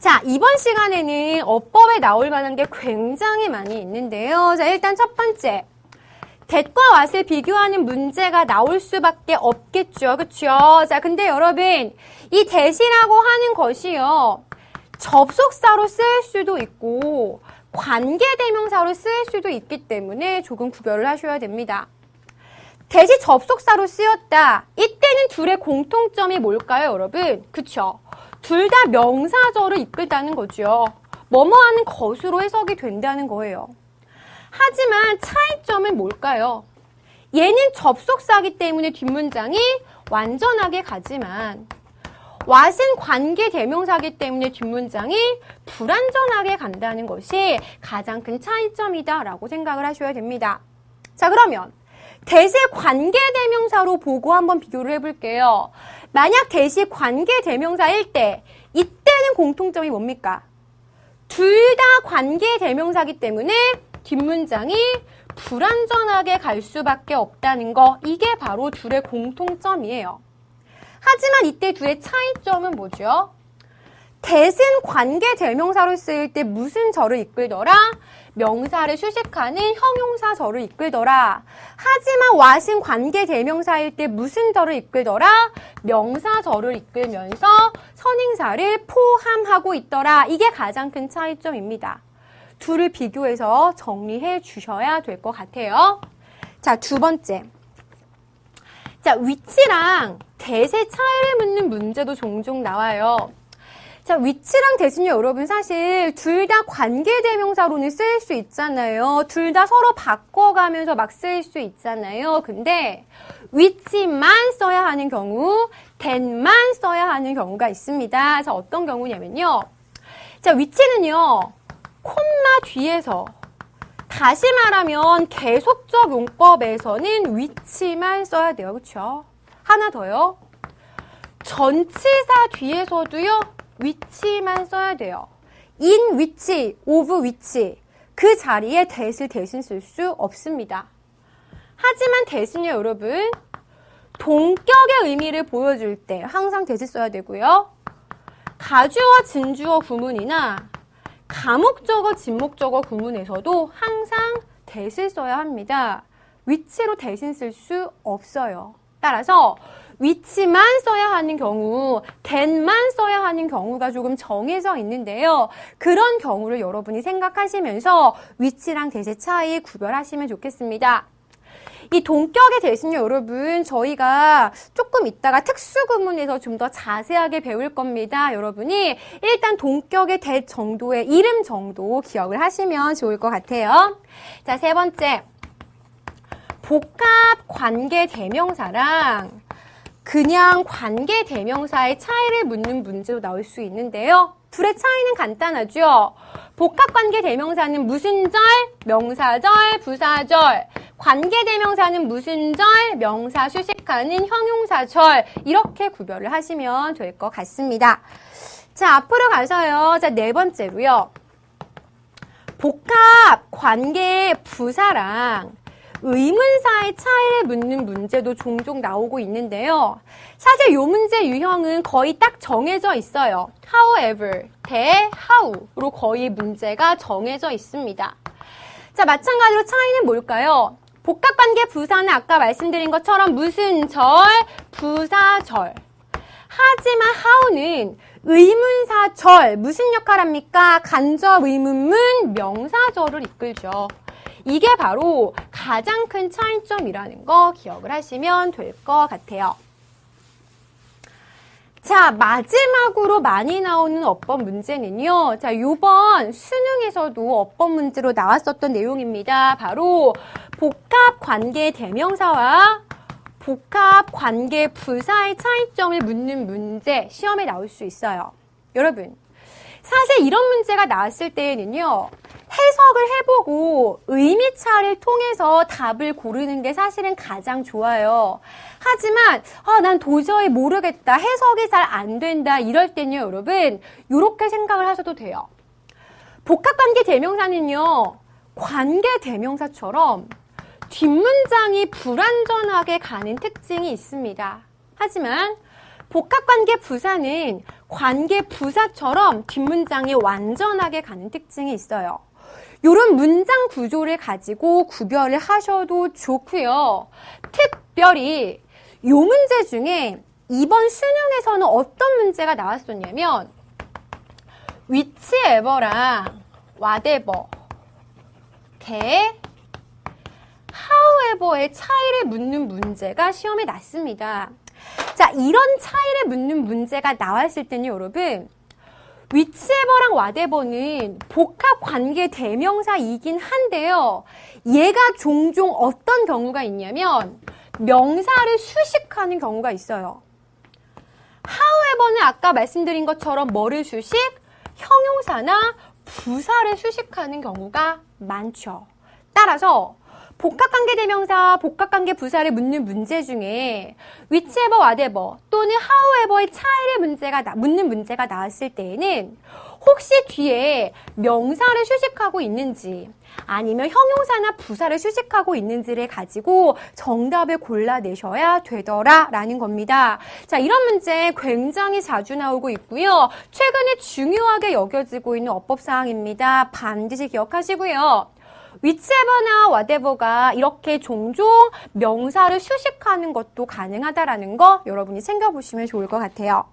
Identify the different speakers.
Speaker 1: 자, 이번 시간에는 어법에 나올 만한 게 굉장히 많이 있는데요. 자, 일단 첫 번째. that과 what을 비교하는 문제가 나올 수밖에 없겠죠. 그쵸? 자, 근데 여러분, 이 that이라고 하는 것이요. 접속사로 쓰일 수도 있고, 관계대명사로 쓰일 수도 있기 때문에 조금 구별을 하셔야 됩니다. that이 접속사로 쓰였다. 이때는 둘의 공통점이 뭘까요, 여러분? 그쵸? 둘 다 명사절을 이끌다는 거죠. 뭐뭐 하는 것으로 해석이 된다는 거예요. 하지만 차이점은 뭘까요? 얘는 접속사이기 때문에 뒷문장이 완전하게 가지만 what은 관계대명사이기 때문에 뒷문장이 불완전하게 간다는 것이 가장 큰 차이점이다라고 생각을 하셔야 됩니다. 자, 그러면 that의 관계대명사로 보고 한번 비교를 해볼게요. 만약 that이 관계대명사일 때 이때는 공통점이 뭡니까? 둘 다 관계대명사이기 때문에 뒷문장이 불완전하게 갈 수밖에 없다는 거, 이게 바로 둘의 공통점이에요. 하지만 이때 둘의 차이점은 뭐죠? that은 관계대명사로 쓰일 때 무슨 절을 이끌더라? 명사를 수식하는 형용사절을 이끌더라. 하지만 what은 관계대명사일 때 무슨 절을 이끌더라? 명사절을 이끌면서 선행사를 포함하고 있더라. 이게 가장 큰 차이점입니다. 둘을 비교해서 정리해 주셔야 될 것 같아요. 자, 두 번째. 자, which랑 that의 차이를 묻는 문제도 종종 나와요. 자, which랑 that은요, 여러분 사실 둘 다 관계대명사로는 쓰일 수 있잖아요. 둘 다 서로 바꿔가면서 막 쓰일 수 있잖아요. 근데 which만 써야 하는 경우, that만 써야 하는 경우가 있습니다. 자, 어떤 경우냐면요. 자, which는요, 콤마 뒤에서, 다시 말하면 계속적 용법에서는 which만 써야 돼요. 그렇죠? 하나 더요. 전치사 뒤에서도요, which만 써야 돼요. in which, of which, 그 자리에 that을 대신 쓸 수 없습니다. 하지만 that은요, 여러분, 동격의 의미를 보여줄 때 항상 that을 써야 되고요. 가주어, 진주어 구문이나 가목적어, 진목적어 구문에서도 항상 that을 써야 합니다. which로 대신 쓸 수 없어요. 따라서 which만 써야 하는 경우, that만 써야 하는 경우가 조금 정해져 있는데요. 그런 경우를 여러분이 생각하시면서 which랑 that의 차이 구별하시면 좋겠습니다. 이 동격의 that은요, 여러분, 저희가 조금 이따가 특수구문에서 좀 더 자세하게 배울 겁니다. 여러분이 일단 동격의 that 정도의 이름 정도 기억을 하시면 좋을 것 같아요. 자, 세 번째. 복합 관계 대명사랑 그냥 관계 대명사의 차이를 묻는 문제도 나올 수 있는데요. 둘의 차이는 간단하죠. 복합관계 대명사는 무슨 절? 명사절, 부사절. 관계 대명사는 무슨 절? 명사 수식하는 형용사절. 이렇게 구별을 하시면 될 것 같습니다. 자, 앞으로 가서요. 자, 네 번째로요. 복합 관계 부사랑 의문사의 차이를 묻는 문제도 종종 나오고 있는데요. 사실 이 문제 유형은 거의 딱 정해져 있어요. however, 대 how로 거의 문제가 정해져 있습니다. 자, 마찬가지로 차이는 뭘까요? 복합관계 부사는 아까 말씀드린 것처럼 무슨 절? 부사절. 하지만 how는 의문사절, 무슨 역할 합니까? 간접 의문문 명사절을 이끌죠. 이게 바로 가장 큰 차이점이라는 거 기억을 하시면 될 것 같아요. 자, 마지막으로 많이 나오는 어법 문제는요. 자, 요번 수능에서도 어법 문제로 나왔었던 내용입니다. 바로 복합 관계 대명사와 복합 관계 부사의 차이점을 묻는 문제, 시험에 나올 수 있어요. 여러분, 사실 이런 문제가 나왔을 때에는요. 해석을 해보고 의미차를 통해서 답을 고르는 게 사실은 가장 좋아요. 하지만 난 도저히 모르겠다. 해석이 잘 안 된다. 이럴 때는요. 여러분. 이렇게 생각을 하셔도 돼요. 복합관계 대명사는요. 관계 대명사처럼 뒷문장이 불완전하게 가는 특징이 있습니다. 하지만 복합관계 부사는 관계 부사처럼 뒷문장이 완전하게 가는 특징이 있어요. 이런 문장 구조를 가지고 구별을 하셔도 좋고요. 특별히 이 문제 중에 이번 수능에서는 어떤 문제가 나왔었냐면 whichever랑 whatever, however의 차이를 묻는 문제가 시험에 났습니다. 자, 이런 차이를 묻는 문제가 나왔을 때는 여러분 whichever랑 whatever는 복합 관계 대명사이긴 한데요. 얘가 종종 어떤 경우가 있냐면 명사를 수식하는 경우가 있어요. however는 아까 말씀드린 것처럼 뭐를 수식? 형용사나 부사를 수식하는 경우가 많죠. 따라서 복합관계대명사, 복합관계부사를 묻는 문제 중에 whichever, whatever 또는 however의 차이를 묻는 문제가 나왔을 때에는 혹시 뒤에 명사를 수식하고 있는지 아니면 형용사나 부사를 수식하고 있는지를 가지고 정답을 골라내셔야 되더라라는 겁니다. 자, 이런 문제 굉장히 자주 나오고 있고요. 최근에 중요하게 여겨지고 있는 어법사항입니다. 반드시 기억하시고요. whichever나 whatever가 이렇게 종종 명사를 수식하는 것도 가능하다라는 거 여러분이 챙겨보시면 좋을 것 같아요.